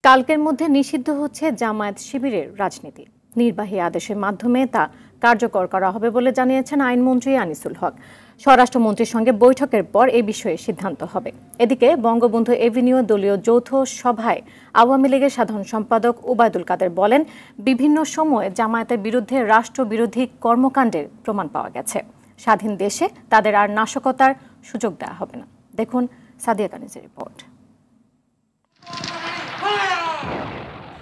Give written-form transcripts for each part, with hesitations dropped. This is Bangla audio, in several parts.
কালকের মধ্যে নিষিদ্ধ হচ্ছে জামায়াত শিবিরের রাজনীতি। নির্বাহী আদেশের মাধ্যমে তা কার্যকর করা হবে বলে জানিয়েছেন আইনমন্ত্রী আনিসুল হক। স্বরাষ্ট্রমন্ত্রীর সঙ্গে বৈঠকের পর এ বিষয়ে সিদ্ধান্ত হবে। এদিকে বঙ্গবন্ধু এভিনিউ দলীয় যৌথ সভায় আওয়ামী লীগের সাধারণ সম্পাদক ওবায়দুল কাদের বলেন, বিভিন্ন সময়ে জামায়াতের বিরুদ্ধে রাষ্ট্রবিরোধী কর্মকাণ্ডের প্রমাণ পাওয়া গেছে। স্বাধীন দেশে তাদের আর নাশকতার সুযোগ দেওয়া হবে না। দেখুন সাদিয়া কানিজের রিপোর্ট।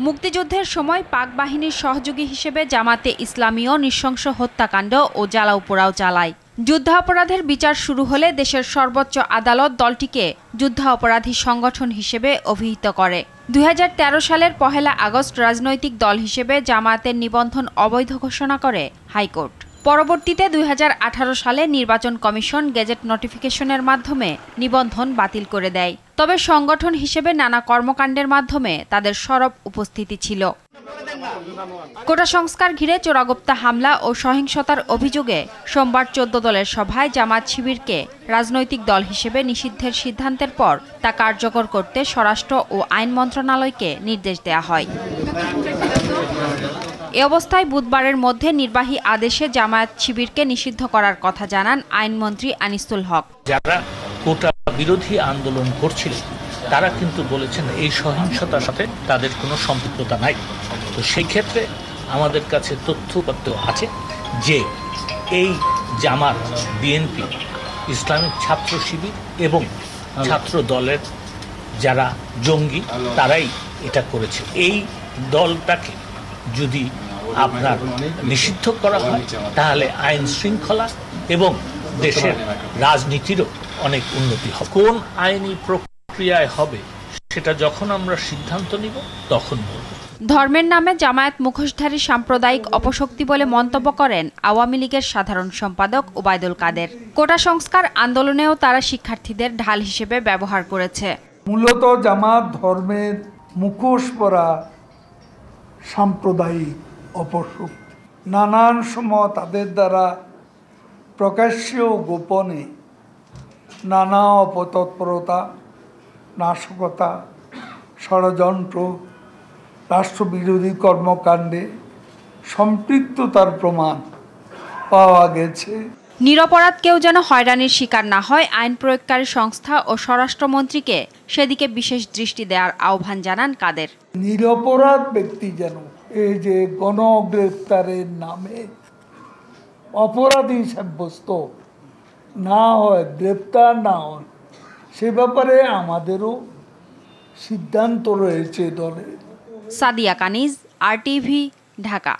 মুক্তিযুদ্ধের সময় পাক বাহিনীর সহযোগী হিসেবে জামাতে ইসলামীয় নৃশংস হত্যাকাণ্ড ও জ্বালাও পোড়াও চালায়। যুদ্ধাপরাধের বিচার শুরু হলে দেশের সর্বোচ্চ আদালত দলটিকে যুদ্ধাপরাধী সংগঠন হিসেবে অভিহিত করে। 2013 সালের 1 আগস্ট রাজনৈতিক দল হিসেবে জামায়াতের নিবন্ধন অবৈধ ঘোষণা করে হাইকোর্ট। পরবর্তীতে 2018 সালে নির্বাচন কমিশন গেজেট নোটিফিকেশনের মাধ্যমে নিবন্ধন বাতিল করে দেয়। তবে সংগঠন হিসেবে নানা কর্মকাণ্ডের মাধ্যমে তাদের সরব উপস্থিতি ছিল। কোটা সংস্কার ঘিরে চোরাগোপ্তা হামলা ও সহিংসতার অভিযোগে সোমবার 14 দলের সভায় জামায়াত শিবিরকে রাজনৈতিক দল হিসেবে নিষিদ্ধের সিদ্ধান্তের পর তা কার্যকর করতে স্বরাষ্ট্র ও আইন মন্ত্রণালয়কে নির্দেশ দেওয়া হয়। এ অবস্থায় বুধবারের মধ্যে নির্বাহী আদেশে জামায়াত শিবিরকে নিষিদ্ধ করার কথা জানান আইনমন্ত্রী আনিসুল হক। যারা কোটা বিরোধী আন্দোলন করছিল তারা কিন্তু বলেছেন এই সহিংসতার সাথে তাদের কোনো সম্পৃক্ততা নাই। তো সেই ক্ষেত্রে আমাদের কাছে তথ্যপত্র আছে যে এই জামাত, বিএনপি, ইসলামিক ছাত্র শিবির এবং ছাত্র দলের যারা জঙ্গি তারাই এটা করেছে। এই দলটাকে যদি আপনার নিষিদ্ধ করা হয় তাহলে আইন শৃঙ্খলা এবং দেশের রাজনীতিরও অনেক উন্নতি হবে। কোন আইনি প্রক্রিয়ায় হবে সেটা যখন আমরা সিদ্ধান্ত নিব তখন বলব। ধর্মের নামে জামায়াত মুখোশধারী সাম্প্রদায়িক অপশক্তি বলে মন্তব্য করেন আওয়ামী লীগের সাধারণ সম্পাদক ওবায়দুল কাদের। কোটা সংস্কার আন্দোলনেও তারা শিক্ষার্থীদের ঢাল হিসেবে ব্যবহার করেছে। মূলত জামাত ধর্মের মুখোশ পরা সাম্প্রদায়িক অপশক্তি নানান সময় তাদের দ্বারা প্রকাশ্য ও গোপনে নানা অপতৎপরতা, নাশকতা, ষড়যন্ত্র, রাষ্ট্রবিরোধী কর্মকাণ্ডে সম্পৃক্ততার প্রমাণ পাওয়া গেছে। নিরপরাধ কেউ যেন হয়রানির শিকার না হয়, আইন প্রয়োগকারী সংস্থা ও স্বরাষ্ট্রমন্ত্রীকে সেদিকে বিশেষ দৃষ্টি দেওয়ার আহ্বান জানান কাদের। নিরপরাধ ব্যক্তি যেন এই যে গণগ্রেপ্তারের নামে অপরাধী সাব্যস্ত না হয়, গ্রেপ্তার না হয়, সে ব্যাপারে আমাদেরও সিদ্ধান্ত রয়েছে দলের। সাদিয়া কানিজ, RTV, ঢাকা।